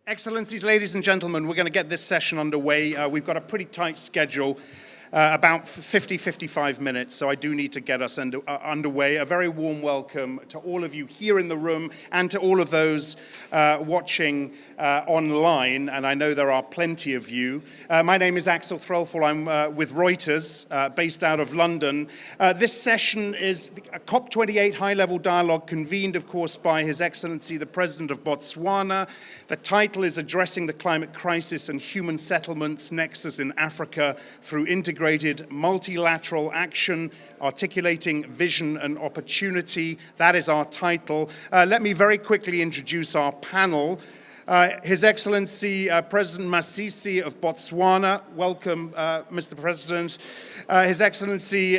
Excellencies, ladies and gentlemen, we're going to get this session underway. We've got a pretty tight schedule, about 55 minutes, so I do need to get us underway. A very warm welcome to all of you here in the room and to all of those watching online, and I know there are plenty of you. My name is Axel Threlfall. I'm with Reuters, based out of London. This session is a COP28 high-level dialogue convened, of course, by His Excellency, the President of Botswana. The title is Addressing the Climate Crisis and Human Settlements Nexus in Africa Through Integrated Multilateral Action, Articulating Vision and Opportunity. That is our title. Let me very quickly introduce our panel. His Excellency President Masisi of Botswana. Welcome, Mr. President. His Excellency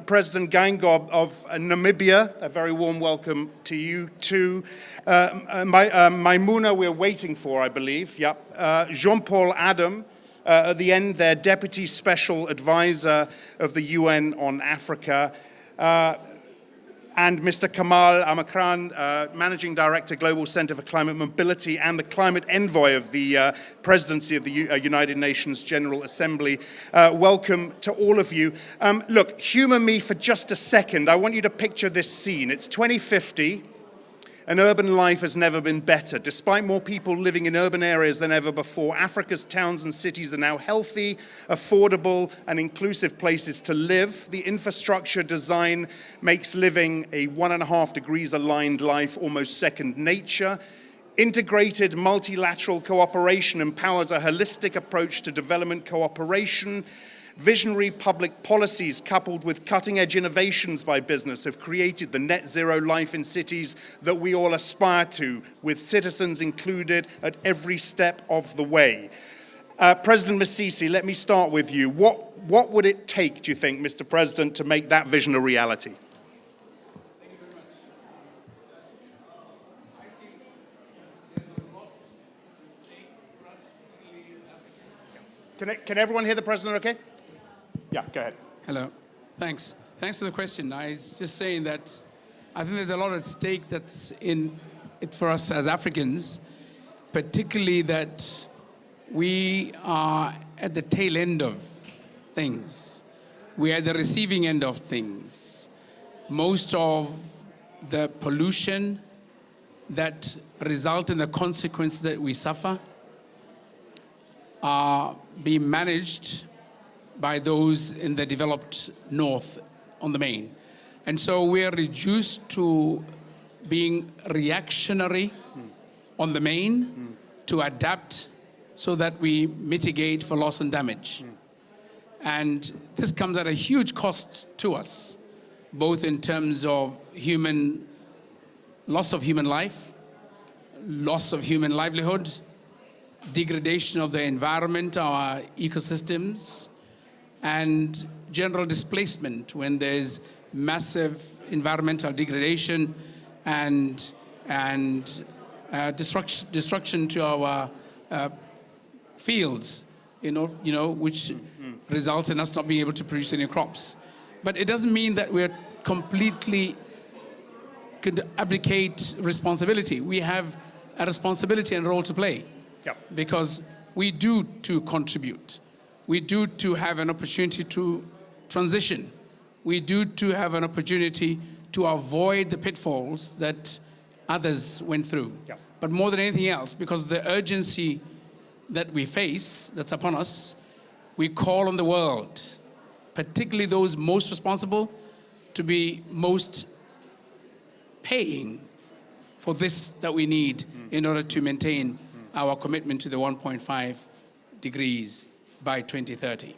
President Geingob of Namibia. A very warm welcome to you too. Maimuna we're waiting for, I believe. Yep. Jean-Paul Adam. At the end, their Deputy Special Advisor of the UN on Africa, and Mr. Kamal Amakran, Managing Director, Global Center for Climate Mobility, and the Climate Envoy of the Presidency of the United Nations General Assembly. Welcome to all of you. Look, humor me for just a second. I want you to picture this scene. It's 2050. And urban life has never been better. Despite more people living in urban areas than ever before, Africa's towns and cities are now healthy, affordable, and inclusive places to live. The infrastructure design makes living a 1.5 degrees aligned life almost second nature. Integrated multilateral cooperation empowers a holistic approach to development cooperation. Visionary public policies coupled with cutting-edge innovations by business have created the net zero life in cities that we all aspire to, with citizens included at every step of the way. President Masisi, let me start with you. What would it take, do you think, Mr. President, to make that vision a reality? Thank you very much. I think there's a lot at stake for us, particularly in Africa. Can everyone hear the President okay? Yeah, go ahead. Hello. Thanks. Thanks for the question. I was just saying that I think there's a lot at stake that's in it for us as Africans, particularly that we are at the tail end of things. We are at the receiving end of things. Most of the pollution that result in the consequences that we suffer are being managed by those in the developed north on the main. And so we are reduced to being reactionary on the main to adapt so that we mitigate for loss and damage. And this comes at a huge cost to us, both in terms of loss of human life, loss of human livelihood, degradation of the environment, our ecosystems, and general displacement when there's massive environmental degradation and destruction to our fields, which results in us not being able to produce any crops. But it doesn't mean that we're completely could abdicate responsibility. We have a responsibility and role to play. Yep. Because we do to contribute. We do to have an opportunity to transition. We do to have an opportunity to avoid the pitfalls that others went through. Yeah. But more than anything else, because of the urgency that we face, that's upon us, we call on the world, particularly those most responsible, to be most paying for this that we need in order to maintain our commitment to the 1.5 degrees by 2030.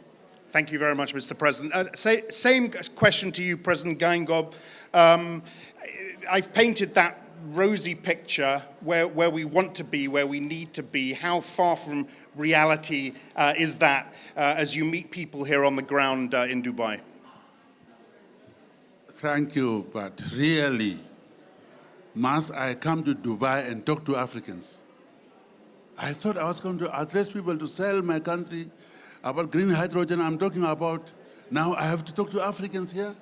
Thank you very much, Mr. President. Same question to you, President Geingob. I've painted that rosy picture where we want to be, where we need to be. How far from reality is that as you meet people here on the ground in Dubai? Thank you, but really, must I come to Dubai and talk to Africans? I thought I was going to address people to sell my country about green hydrogen. I'm talking about now I have to talk to Africans here.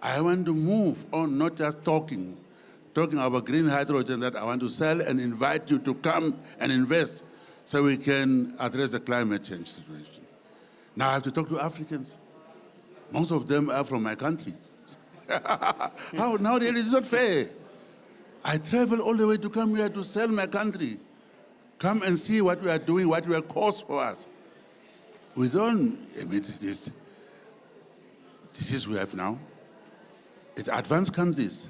I want to move on, not just talking, talking about green hydrogen that I want to sell and invite you to come and invest so we can address the climate change situation. Now I have to talk to Africans. Most of them are from my country. How now really it's not fair. I travel all the way to come here to sell my country. Come and see what we are doing, what we are caused for us. We don't emit this disease we have now. It's advanced countries.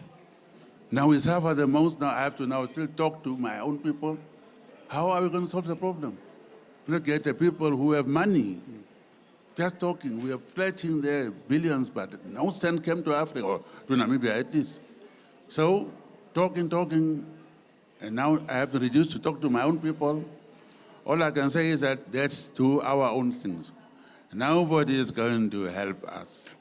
Now we suffer the most. Now I have to now still talk to my own people. How are we going to solve the problem? Look at the people who have money. Just talking, we are pledging their billions, but no cent came to Africa, or to Namibia at least. So, talking, and now I have to reduce to talk to my own people. All I can say is that let's do our own things. Nobody is going to help us.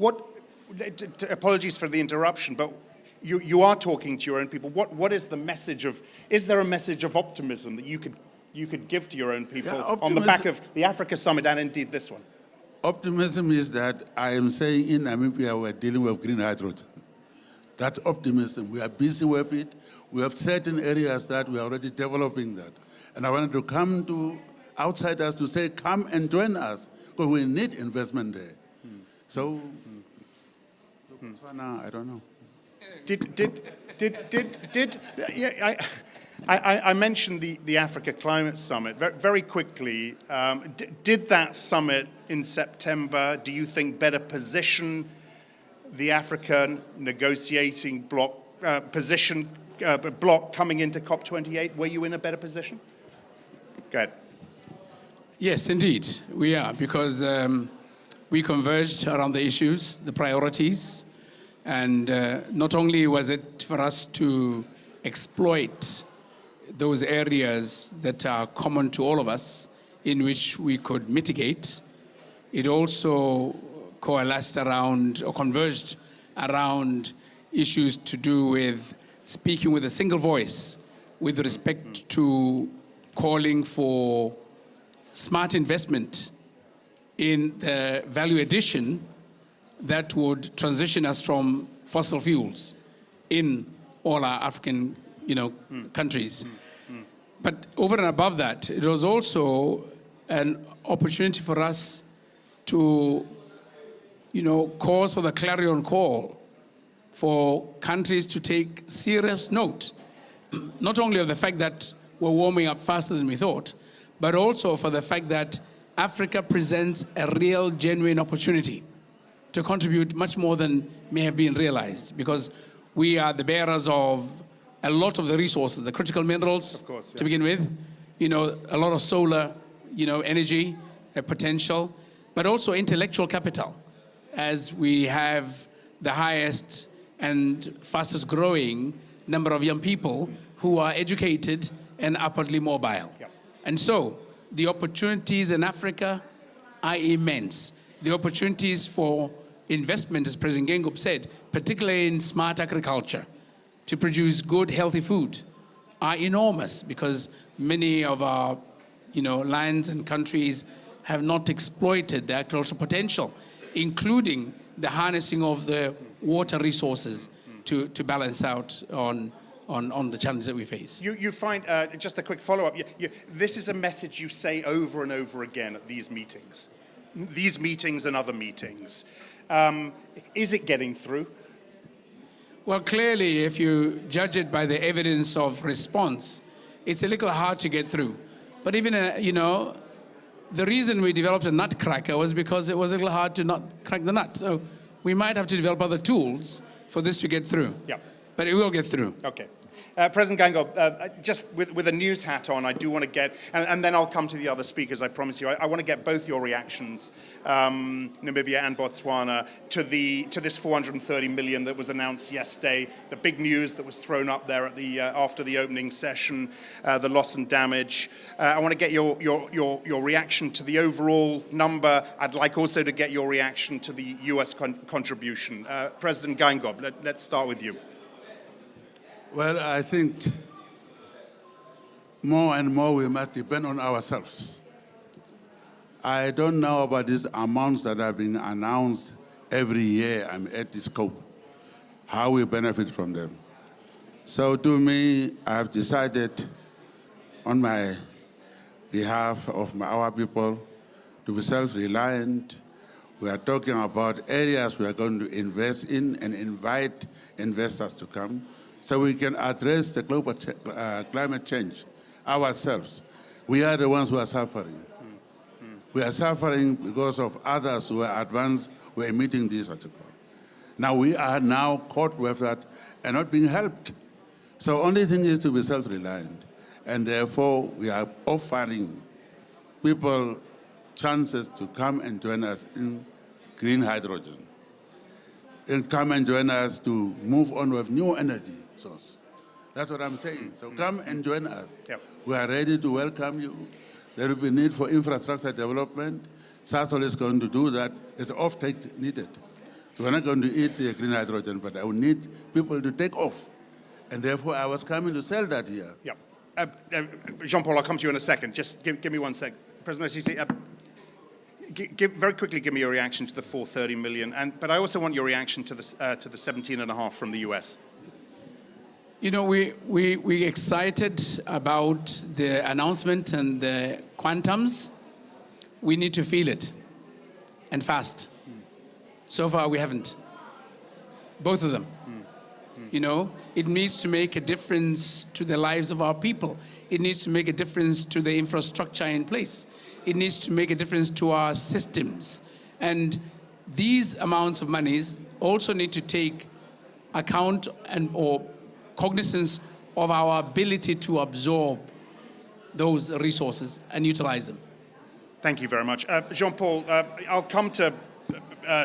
Apologies for the interruption, but you are talking to your own people. What is the message of, is there a message of optimism that you could give to your own people on the back of the Africa Summit and indeed this one? Optimism is that I am saying in Namibia we're dealing with green hydrogen. That's optimism. We are busy with it. We have certain areas that we are already developing that. And I wanted to come to outsiders to say, come and join us, because we need investment there. So, Botswana, I don't know. I mentioned the Africa Climate Summit very quickly. Did that summit in September, do you think, better position the African negotiating bloc bloc coming into COP28? Were you in a better position? Go ahead. Yes, indeed, we are, because we converged around the issues, the priorities, and not only was it for us to exploit those areas that are common to all of us in which we could mitigate, it also coalesced around or converged around issues to do with speaking with a single voice with respect to calling for smart investment in the value addition that would transition us from fossil fuels in all our African countries. But over and above that, it was also an opportunity for us to, cause for the clarion call for countries to take serious note, not only of the fact that we're warming up faster than we thought, but also for the fact that Africa presents a real, genuine opportunity to contribute much more than may have been realized, because we are the bearers of a lot of the resources, the critical minerals, of course, yeah, to begin with, a lot of solar, energy potential, but also intellectual capital, as we have the highest and fastest growing number of young people who are educated and upwardly mobile. Yep. And so the opportunities in Africa are immense. The opportunities for investment, as President Gengob said, particularly in smart agriculture, to produce good, healthy food, are enormous, because many of our lands and countries have not exploited the agricultural potential, including the harnessing of the water resources to balance out on the challenges that we face. You find, just a quick follow-up, this is a message you say over and over again at these meetings and other meetings. Is it getting through? Well, clearly, if you judge it by the evidence of response, it's a little hard to get through. But even, the reason we developed a nutcracker was because it was a little hard to not crack the nut. So we might have to develop other tools for this to get through. Yeah. But it will get through. Okay. President Gengob, just with a news hat on, I do want to get, and then I'll come to the other speakers, I promise you. I want to get both your reactions, Namibia and Botswana, to this 430 million that was announced yesterday, the big news that was thrown up there at the after the opening session, the loss and damage. I want to get your reaction to the overall number. I'd like also to get your reaction to the US contribution. President Gengob, let's start with you. Well, I think more and more we must depend on ourselves. I don't know about these amounts that have been announced every year at this COP, how we benefit from them. So to me, I have decided on my behalf of our people to be self-reliant. We are talking about areas we are going to invest in and invite investors to come so we can address the global climate change ourselves. We are the ones who are suffering. We are suffering because of others who are advanced, who are emitting these articles. Now we are now caught with that and not being helped. So only thing is to be self-reliant. And therefore, we are offering people chances to come and join us in green hydrogen. And come and join us to move on with new energy source. That's what I'm saying. So come and join us. Yep. We are ready to welcome you. There will be need for infrastructure development. Sasol is going to do that. There's off-take needed. So we're not going to eat the green hydrogen, but I will need people to take off. And therefore, I was coming to sell that here. Yeah. Jean-Paul, I'll come to you in a second. Just give me 1 sec. President Sisi, very quickly give me your reaction to the 430 million, but I also want your reaction to the 17.5 from the US. You know, we're excited about the announcement and the quantums. We need to feel it, and fast. So far, we haven't. Both of them. You know, it needs to make a difference to the lives of our people. It needs to make a difference to the infrastructure in place. It needs to make a difference to our systems. And these amounts of monies also need to take account or cognizance of our ability to absorb those resources and utilize them. Thank you very much. Jean-Paul, I'll come to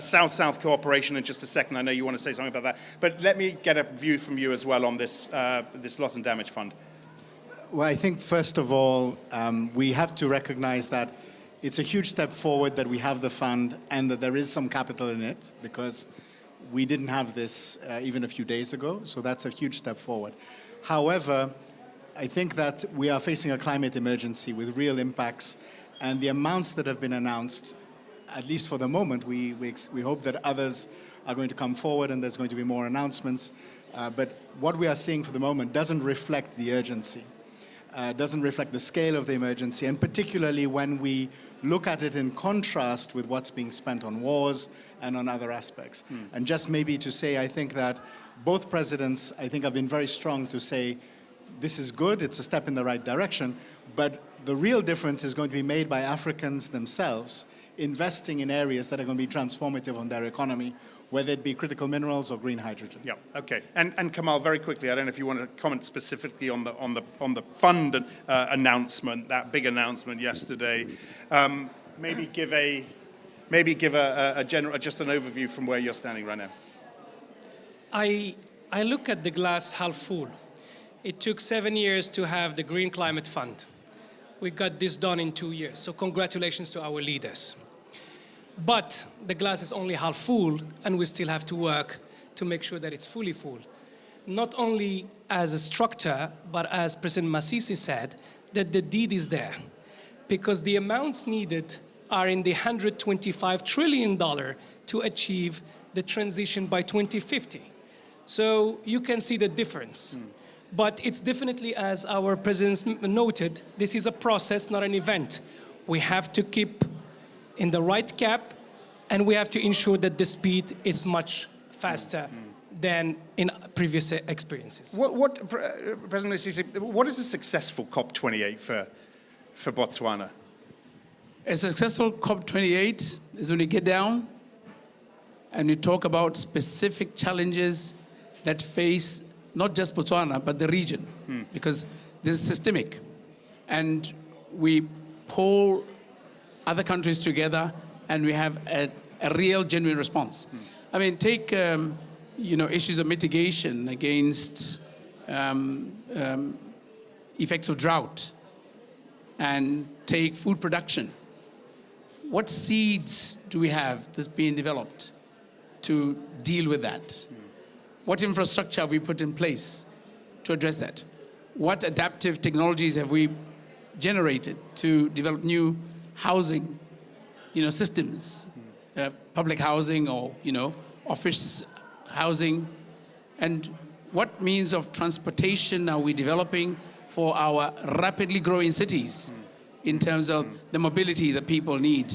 South-South cooperation in just a second. I know you want to say something about that. But let me get a view from you as well on this, this loss and damage fund. Well, I think, first of all, we have to recognize that it's a huge step forward that we have the fund and that there is some capital in it, because we didn't have this even a few days ago. So that's a huge step forward. However, I think that we are facing a climate emergency with real impacts, and the amounts that have been announced, at least for the moment, we hope that others are going to come forward and there's going to be more announcements. But what we are seeing for the moment doesn't reflect the urgency, doesn't reflect the scale of the emergency, and particularly when we look at it in contrast with what's being spent on wars and on other aspects. And just maybe to say, I think that both presidents, I think, have been very strong to say, this is good, it's a step in the right direction, but the real difference is going to be made by Africans themselves, investing in areas that are going to be transformative on their economy, whether it be critical minerals or green hydrogen. Yeah, okay. And Kamal, very quickly, I don't know if you want to comment specifically on the fund announcement, that big announcement yesterday. Maybe give a general, just an overview from where you're standing right now. I look at the glass half full. It took 7 years to have the Green Climate Fund. We got this done in 2 years, so congratulations to our leaders. But the glass is only half full, and we still have to work to make sure that it's fully full. Not only as a structure, but as President Masisi said, that the deed is there. Because the amounts needed are in the $125 trillion to achieve the transition by 2050. So you can see the difference. But it's definitely, as our president noted, this is a process, not an event. We have to keep in the right cap, and we have to ensure that the speed is much faster than in previous experiences. President Sisi, what is a successful COP28 for Botswana? A successful COP28 is when you get down and you talk about specific challenges that face not just Botswana, but the region, because this is systemic. And we pull other countries together and we have a real, genuine response. I mean, take issues of mitigation against effects of drought, and take food production. What seeds do we have that's being developed to deal with that? What infrastructure have we put in place to address that? What adaptive technologies have we generated to develop new housing, systems, public housing or, office housing? And what means of transportation are we developing for our rapidly growing cities in terms of the mobility that people need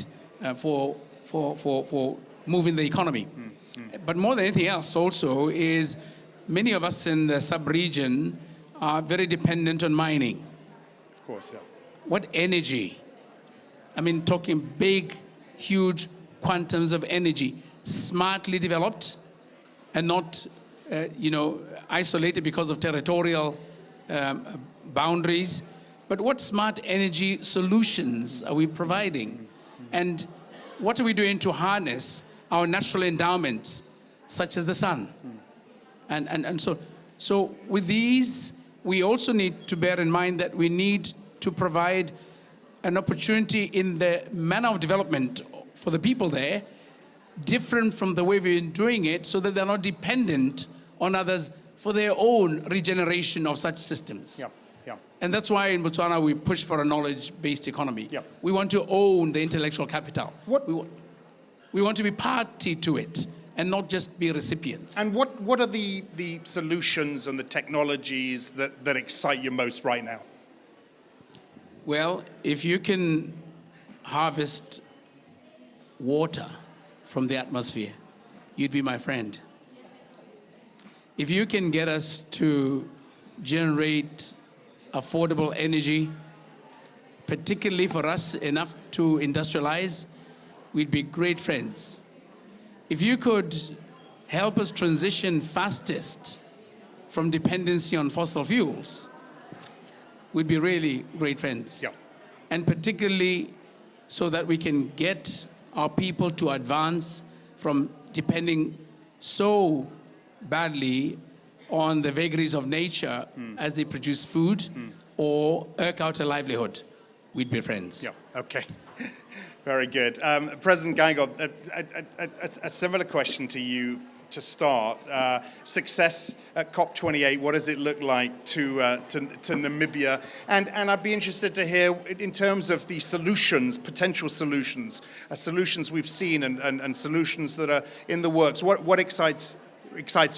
for moving the economy. But more than anything else also is many of us in the sub-region are very dependent on mining. Of course, yeah. What energy? I mean, talking big, huge quantums of energy, smartly developed and not, isolated because of territorial boundaries. But what smart energy solutions are we providing? And what are we doing to harness our natural endowments, such as the sun? And so with these, we also need to bear in mind that we need to provide an opportunity in the manner of development for the people there, different from the way we've been doing it, so that they're not dependent on others for their own regeneration of such systems. Yeah, yeah. And that's why in Botswana we push for a knowledge-based economy. Yeah. We want to own the intellectual capital. What- We want to be party to it and not just be recipients. And what are the solutions and the technologies that excite you most right now? Well, if you can harvest water from the atmosphere, you'd be my friend. If you can get us to generate affordable energy, particularly for us enough to industrialize, we'd be great friends. If you could help us transition fastest from dependency on fossil fuels, we'd be really great friends. Yeah. And particularly so that we can get our people to advance from depending so badly on the vagaries of nature as they produce food or eke out a livelihood, we'd be friends. Yeah, okay. Very good. President Gango, a similar question to you to start. Success at COP28, what does it look like to Namibia? And I'd be interested to hear, in terms of the solutions, potential solutions, solutions we've seen and solutions that are in the works, what excites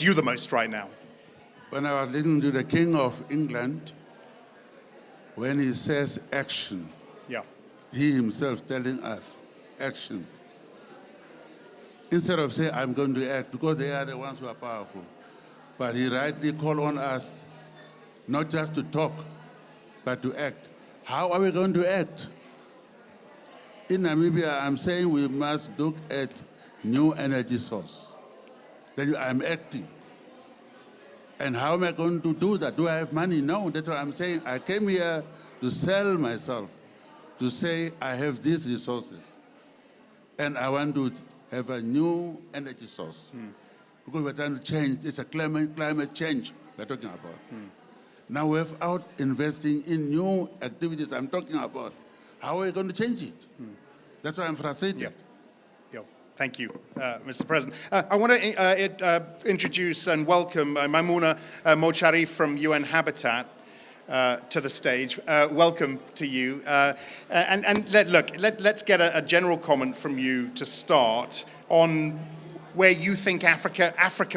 you the most right now? When I was listening to the King of England, when he says action, Yeah. he himself telling us action. Instead of saying, I'm going to act, because they are the ones who are powerful. But he rightly called on us not just to talk, but to act. How are we going to act? In Namibia, I'm saying we must look at new energy source. Then I'm acting. And how am I going to do that? Do I have money? No, that's what I'm saying. I came here to sell myself, to say I have these resources. And I want to have a new energy source. Because we're trying to change. It's a climate change we're talking about. Now without investing in new activities I'm talking about, how are we going to change it? That's why I'm frustrated. Yeah. Thank you, Mr. President. I want to introduce and welcome Maimouna Mocharif from UN Habitat to the stage. Welcome to you. Let's get a general comment from you to start on where you think Africa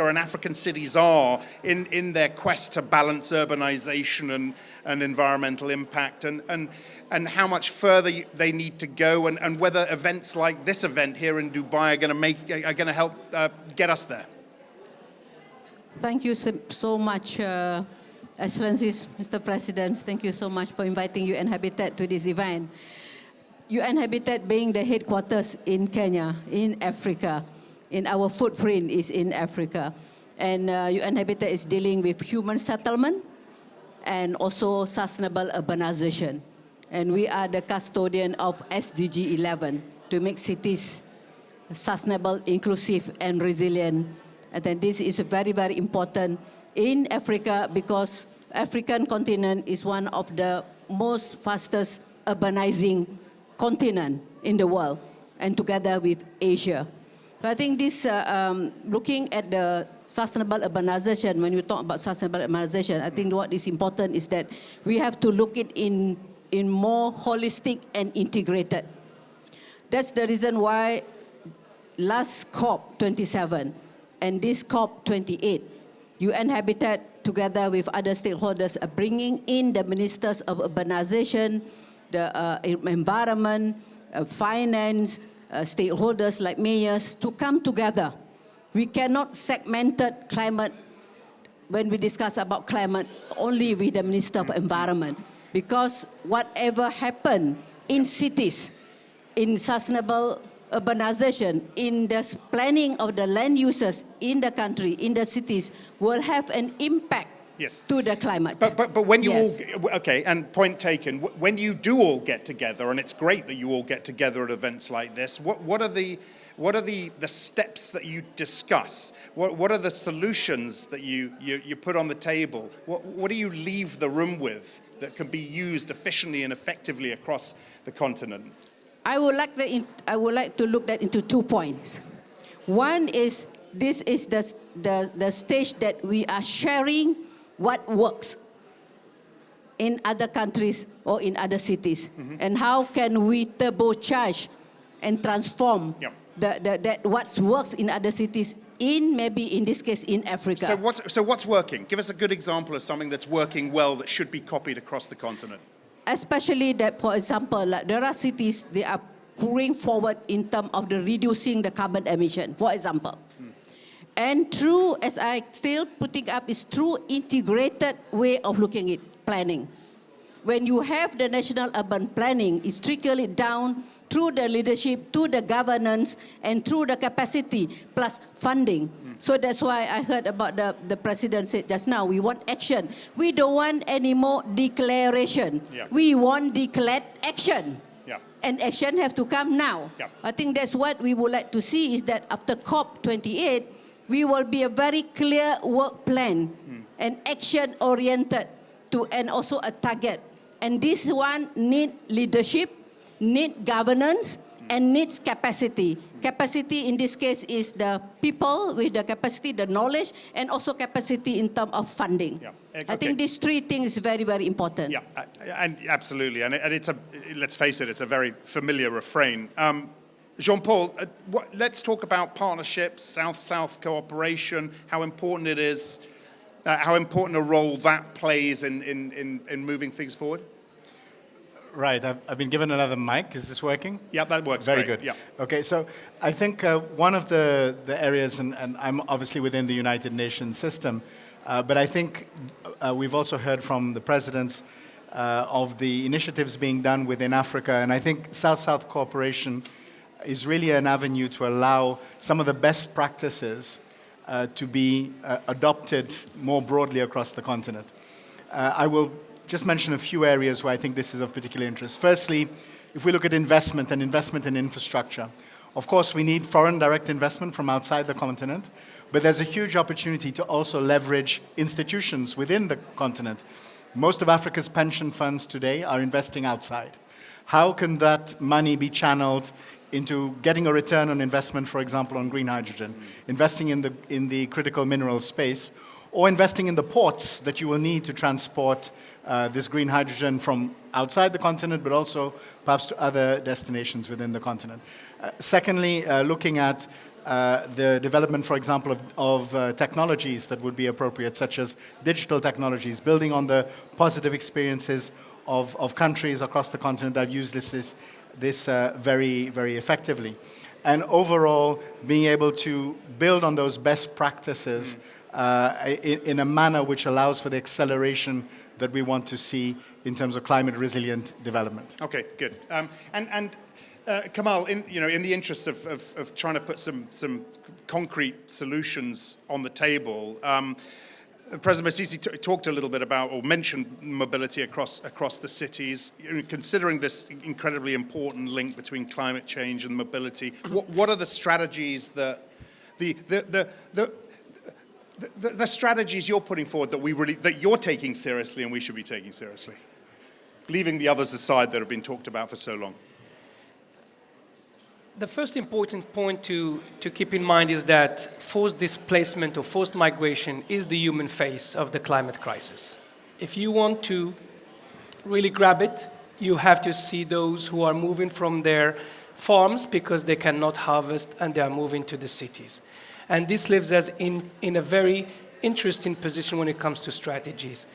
and African cities are in their quest to balance urbanization and environmental impact, and how much further they need to go, and whether events like this event here in Dubai are going to help get us there. Thank you so much, Excellencies, Mr. President. Thank you so much for inviting UN Habitat to this event. UN Habitat being the headquarters in Kenya, in Africa, in our footprint is in Africa. And UN Habitat is dealing with human settlement and also sustainable urbanization. And we are the custodian of SDG 11 to make cities sustainable, inclusive, and resilient. And then this is very, very important in Africa because African continent is one of the most fastest urbanizing continent in the world, and together with Asia. But I think this, looking at the sustainable urbanization, when you talk about sustainable urbanization, I think what is important is that we have to look at it in more holistic and integrated. That's the reason why last COP27 and this COP28, UN Habitat, together with other stakeholders, are bringing in the ministers of urbanization, the environment, finance, stakeholders like mayors to come together. We cannot segment climate when we discuss about climate only with the Minister of Environment, because whatever happened in cities, in sustainable urbanization, in the planning of the land uses in the country, in the cities, will have an impact to the climate. But when you all, okay, and point taken, when you do all get together, and it's great that you all get together at events like this, what are the steps that you discuss? What are the solutions that you put on the table? What do you leave the room with that can be used efficiently and effectively across the continent? I would like to look that into 2 points. One is, this is the stage that we are sharing what works in other countries or in other cities, and how can we turbocharge and transform that what works in other cities in, maybe in this case, in Africa. So what's working? Give us a good example of something that's working well that should be copied across the continent. Especially that, for example, like there are cities, they are pouring forward in terms of the reducing the carbon emission, for example. And through, as I still putting up, is through integrated way of looking at planning. When you have the national urban planning, it's trickle it down through the leadership, to the governance, and through the capacity, plus funding. So that's why I heard about the president said just now, we want action. We don't want any more declaration. We want declared action. And action have to come now. I think that's what we would like to see, is that after COP28, we will be a very clear work plan and action-oriented and also a target. And this one need leadership, need governance, and needs capacity. Capacity in this case is the people with the capacity, the knowledge, and also capacity in terms of funding. I think these 3 things is very, very important. And absolutely. And it's let's face it, it's a very familiar refrain. Jean-Paul, let's talk about partnerships, South-South cooperation, how important it is, how important a role that plays in moving things forward. Right, I've been given another mic. Is this working? Yeah, that works very great. good. Okay, so I think one of the areas, and I'm obviously within the United Nations system, but I think we've also heard from the presidents of the initiatives being done within Africa, and I think South-South cooperation is really an avenue to allow some of the best practices to be adopted more broadly across the continent. I will just mention a few areas where I think this is of particular interest. Firstly, if we look at investment and investment in infrastructure, of course we need foreign direct investment from outside the continent, but there's a huge opportunity to also leverage institutions within the continent. Most of Africa's pension funds today are investing outside. How can that money be channeled into getting a return on investment, for example, on green hydrogen, investing in the critical mineral space, or investing in the ports that you will need to transport this green hydrogen from outside the continent, but also perhaps to other destinations within the continent. Secondly, looking at the development, for example, of technologies that would be appropriate, such as digital technologies, building on the positive experiences of countries across the continent that have used this very, very effectively. And overall, being able to build on those best practices in a manner which allows for the acceleration that we want to see in terms of climate resilient development. Okay, good. Kamal, in the interest of trying to put some concrete solutions on the table, President Masisi talked a little bit about, or mentioned, mobility across the cities. Considering this incredibly important link between climate change and mobility, what are the strategies that the strategies you're putting forward that you're taking seriously and we should be taking seriously, leaving the others aside that have been talked about for so long? The first important point to keep in mind is that forced displacement or forced migration is the human face of the climate crisis. If you want to really grab it, you have to see those who are moving from their farms because they cannot harvest and they are moving to the cities. And this leaves us in a very interesting position when it comes to strategies.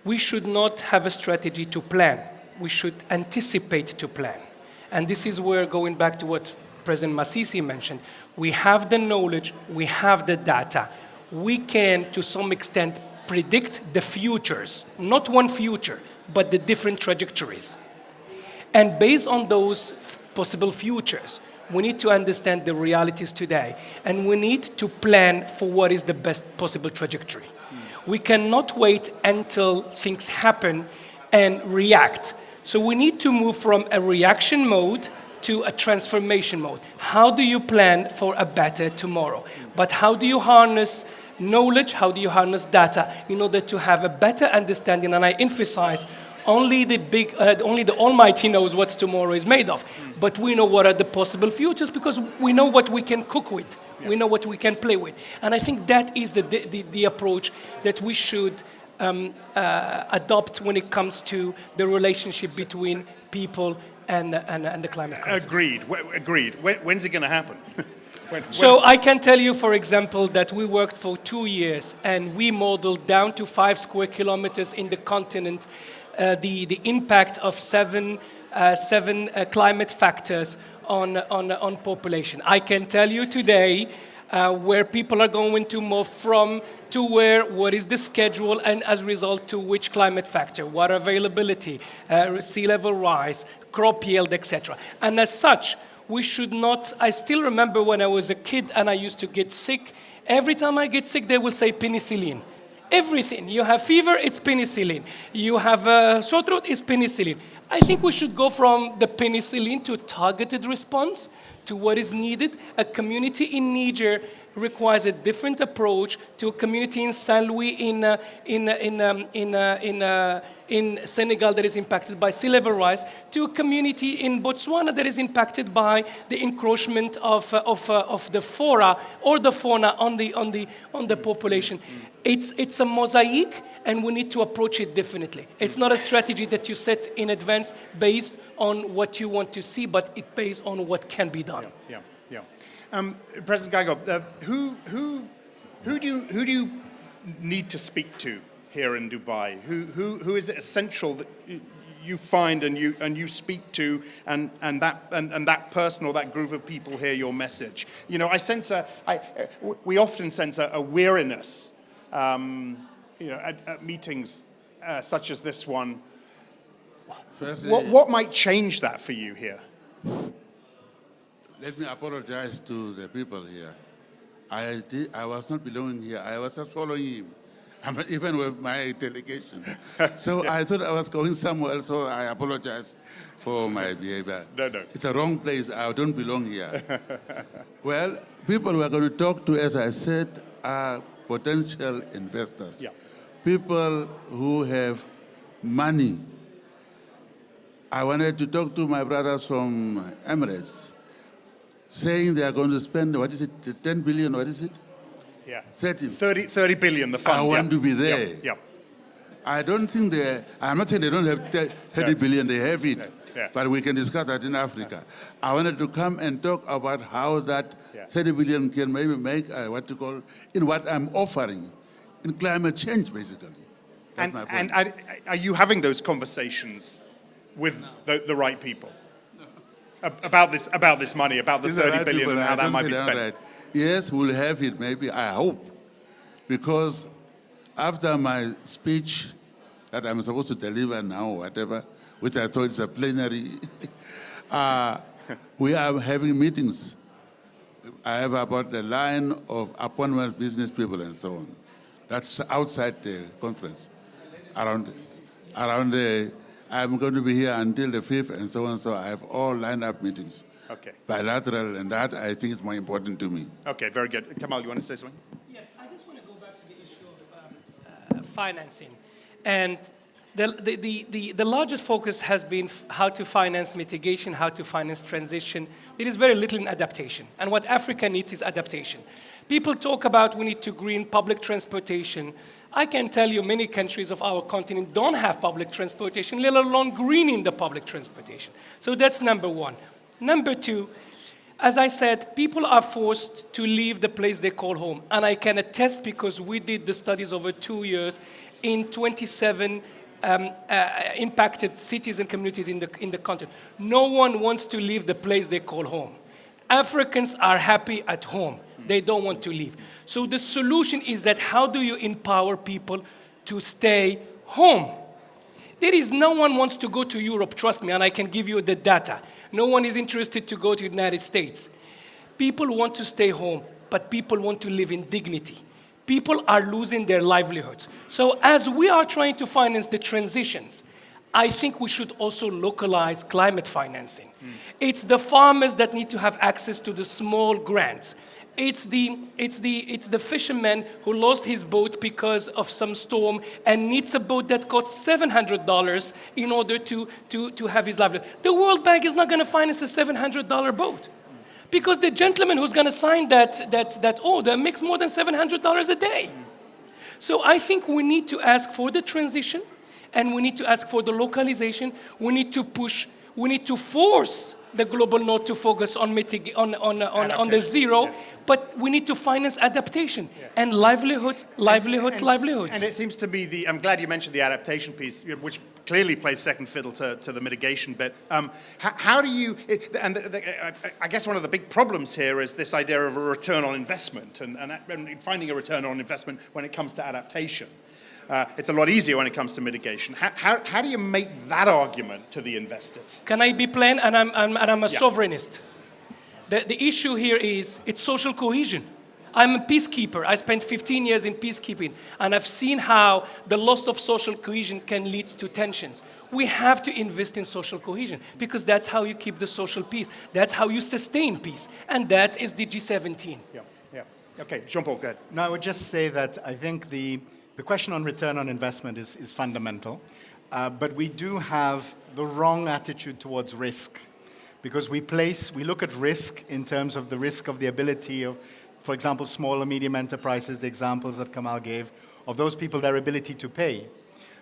We should not have a strategy to plan. We should anticipate to plan. And this is where, going back to what President Masisi mentioned, we have the knowledge, we have the data. We can, to some extent, predict the futures, not one future, but the different trajectories. And based on those possible futures, we need to understand the realities today, and we need to plan for what is the best possible trajectory. We cannot wait until things happen and react. So we need to move from a reaction mode to a transformation mode. How do you plan for a better tomorrow? But how do you harness knowledge? How do you harness data in order to have a better understanding? And I emphasize, only the Almighty knows what tomorrow is made of. But we know what are the possible futures because we know what we can cook with. Yeah. We know what we can play with. And I think that is the approach that we should adopt when it comes to the relationship between people and the climate crisis. Agreed. When's it going to happen? So I can tell you, for example, that we worked for 2 years and we modeled down to 5 square kilometers in the continent the impact of seven climate factors on population. I can tell you today where people are going to move from, to where, what is the schedule, and as a result to which climate factor, water availability, sea level rise, crop yield, etc. And as such, we should not, I still remember when I was a kid and I used to get sick, every time I get sick they will say penicillin. Everything. You have fever, it's penicillin. You have a sore throat, it's penicillin. I think we should go from the penicillin to targeted response to what is needed. A community in Niger requires a different approach to a community in Saint Louis in Senegal that is impacted by sea level rise, to a community in Botswana that is impacted by the encroachment of the flora or the fauna on the population. It's a mosaic, and we need to approach it differently. It's not a strategy that you set in advance based on what you want to see, but it's based on what can be done. Yeah. President Geigo, who do you need to speak to here in Dubai? Who is it essential that you find and you speak to, and that person or that group of people hear your message? You know, we often sense a weariness. At meetings such as this one. Firstly, what might change that for you here? Let me apologize to the people here. I was not belonging here. I was just following him, even with my delegation. So I thought I was going somewhere, so I apologize for my behavior. No. It's a wrong place. I don't belong here. Well, people we're going to talk to, as I said, are potential investors. Yeah. People who have money. I wanted to talk to my brothers from Emirates, saying they are going to spend, 10 billion, what is it? Yeah. 30 billion, the fund. I want to be there. Yeah. I don't think I'm not saying they don't have 30 billion, they have it. Yeah. But we can discuss that in Africa. I wanted to come and talk about how that 30 billion can maybe make in what I'm offering in climate change, basically. That's my point. And are you having those conversations with the right people? No. About this money, about the 30 billion and how that might be spent? Right. Yes, we'll have it, maybe, I hope. Because after my speech that I'm supposed to deliver now, whatever, which I thought is a plenary, we are having meetings. I have about the line of appointment business people and so on. That's outside the conference. I'm going to be here until the 5th and so on, so I have all lined up meetings. Okay. Bilateral, and that I think is more important to me. Okay, very good. Kamal, you want to say something? Yes, I just want to go back to the issue of financing. And the largest focus has been how to finance mitigation, how to finance transition. There is very little in adaptation. And what Africa needs is adaptation. People talk about we need to green public transportation. I can tell you many countries of our continent don't have public transportation, let alone greening the public transportation. So that's number one. Number two, As I said, people are forced to leave the place they call home. And I can attest, because we did the studies over 2 years in 27 impacted cities and communities in the country. No one wants to leave the place they call home. Africans are happy at home. They don't want to leave. So the solution is that how do you empower people to stay home? There is no one wants to go to Europe, trust me, and I can give you the data. No one is interested to go to the United States. People want to stay home, but people want to live in dignity. People are losing their livelihoods. So as we are trying to finance the transitions, I think we should also localize climate financing. It's the farmers that need to have access to the small grants. It's the fisherman who lost his boat because of some storm and needs a boat that costs $700 in order to have his livelihood. The World Bank is not going to finance a $700 boat, because the gentleman who's going to sign that order makes more than $700 a day. So I think we need to ask for the transition, and we need to ask for the localization. We need to push, we need to force the global north to focus on the zero, but we need to finance adaptation and livelihoods. And it seems to me, I'm glad you mentioned the adaptation piece, which clearly plays second fiddle to the mitigation bit. How do you, I guess one of the big problems here is this idea of a return on investment and finding a return on investment when it comes to adaptation. It's a lot easier when it comes to mitigation. How do you make that argument to the investors? Can I be plain? And I'm a sovereignist. The issue here is it's social cohesion. I'm a peacekeeper. I spent 15 years in peacekeeping, and I've seen how the loss of social cohesion can lead to tensions. We have to invest in social cohesion, because that's how you keep the social peace. That's how you sustain peace, and that is the G17. Yeah. Okay, Jean-Paul, go ahead. No, I would just say that I think the question on return on investment is fundamental, but we do have the wrong attitude towards risk, because we look at risk in terms of the risk of the ability of, for example, small and medium enterprises, the examples that Kamal gave, of those people, their ability to pay.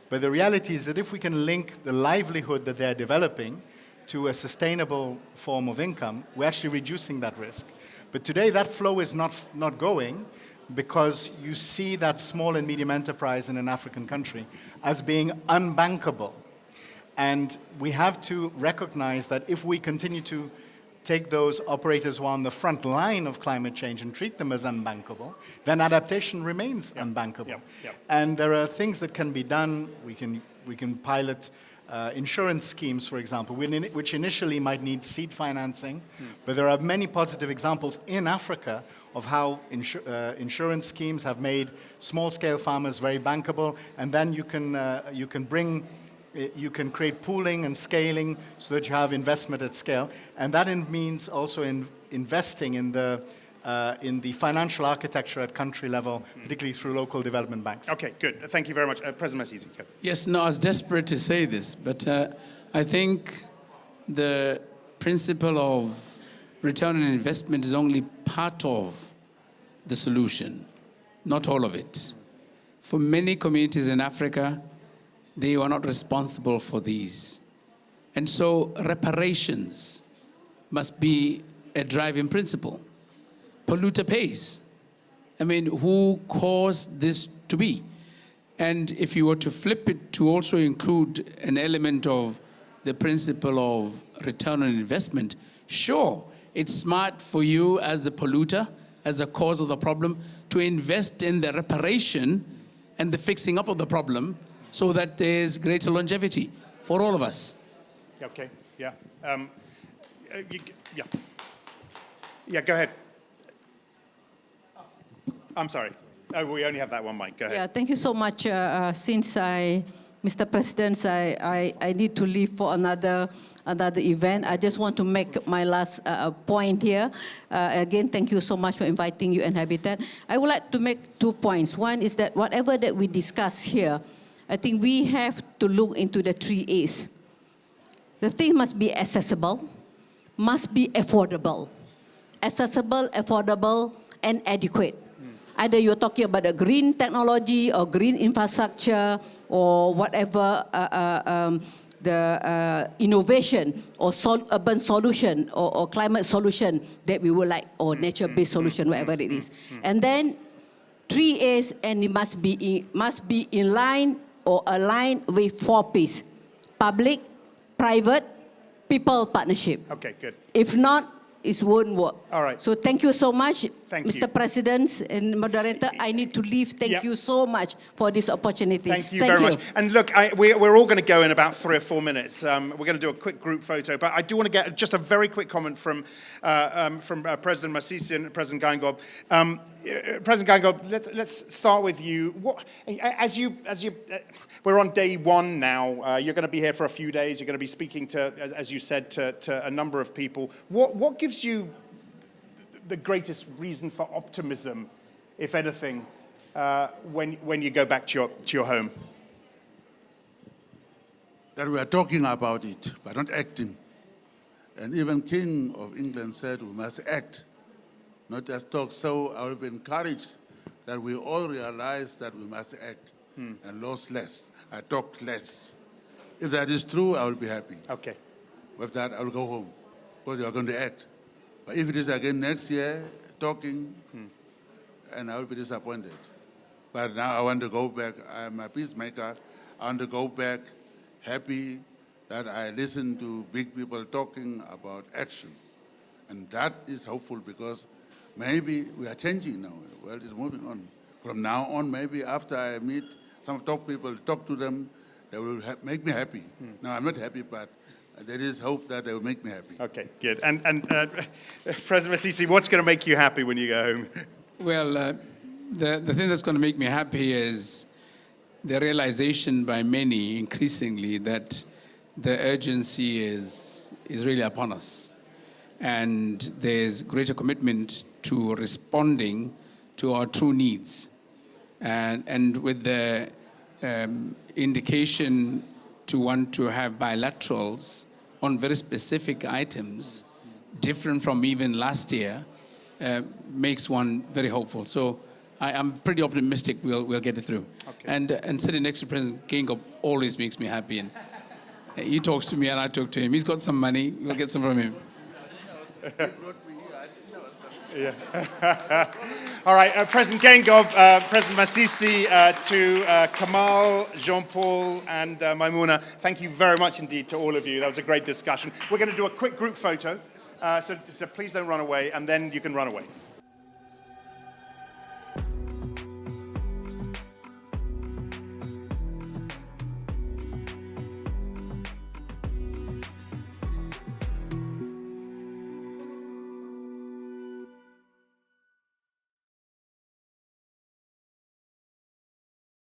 But the reality is that if we can link the livelihood that they're developing to a sustainable form of income, we're actually reducing that risk. But today that flow is not going, because you see that small and medium enterprise in an African country as being unbankable. And we have to recognize that if we continue to take those operators who are on the front line of climate change and treat them as unbankable, then adaptation remains unbankable. And there are things that can be done. We can pilot insurance schemes, for example, which initially might need seed financing, but there are many positive examples in Africa of how insurance schemes have made small-scale farmers very bankable, and then you can create pooling and scaling so that you have investment at scale, and that means also investing in the financial architecture at country level, particularly through local development banks. Okay, good. Thank you very much. President Masisi. Yes, no, I was desperate to say this, but I think the principle of return on investment is only part of the solution, not all of it. For many communities in Africa, they are not responsible for these. And so reparations must be a driving principle. Polluter pays. I mean, who caused this to be? And if you were to flip it to also include an element of the principle of return on investment, sure, it's smart for you as the polluter, as the cause of the problem, to invest in the reparation and the fixing up of the problem so that there's greater longevity for all of us. Okay, yeah. Yeah, go ahead. I'm sorry. Oh, we only have that one mic. Go ahead. Yeah, thank you so much. Mr. President, I need to leave for another event. I just want to make my last point here. Again, thank you so much for inviting UN Habitat. I would like to make 2 points. One is that whatever that we discuss here, I think we have to look into the 3 A's. The thing must be accessible, must be affordable. Accessible, affordable, and adequate. Either you're talking about a green technology or green infrastructure or whatever innovation or urban solution or climate solution that we would like, or nature-based solution, whatever it is. And then 3 A's, and it must be in line or aligned with 4 P's: public, private, people partnership. Okay, good. If not, it won't work. All right. So thank you so much, Thank Mr. you. President and Moderator. I need to leave. Thank you so much for this opportunity. Thank you very much. And look, we're all going to go in about 3 or 4 minutes. We're going to do a quick group photo, but I do want to get just a very quick comment from President Masisi and President Geingob. President Geingob, let's start with you. We're on day 1 now. You're going to be here for a few days. You're going to be speaking to, as you said, to a number of people. What gives you the greatest reason for optimism, if anything, when you go back to your home? That we are talking about it, but not acting. And even King of England said we must act, not just talk. So I will be encouraged that we all realize that we must act and lost less. I talked less. If that is true, I will be happy. Okay. With that, I will go home because you are going to act. But if it is again next year, talking, and I will be disappointed. But now I want to go back. I am a peacemaker. I want to go back happy that I listen to big people talking about action. And that is hopeful because maybe we are changing now. The world is moving on. From now on, maybe after I meet some top people, talk to them, they will make me happy. Now, I'm not happy, but there is hope that they will make me happy. Okay, good. And President Masisi, what's going to make you happy when you go home? Well, the thing that's going to make me happy is the realization by many increasingly that the urgency is really upon us. And there's greater commitment to responding to our true needs. And with the indication to want to have bilaterals on very specific items, different from even last year, makes one very hopeful. So I'm pretty optimistic we'll get it through. Okay. And sitting next to President Geingob always makes me happy. And he talks to me and I talk to him. He's got some money. We'll get some from him. Yeah. All right, President Geingob, President Masisi, to Kamal, Jean-Paul, and Maimouna, thank you very much indeed to all of you. That was a great discussion. We're going to do a quick group photo, so please don't run away, and then you can run away.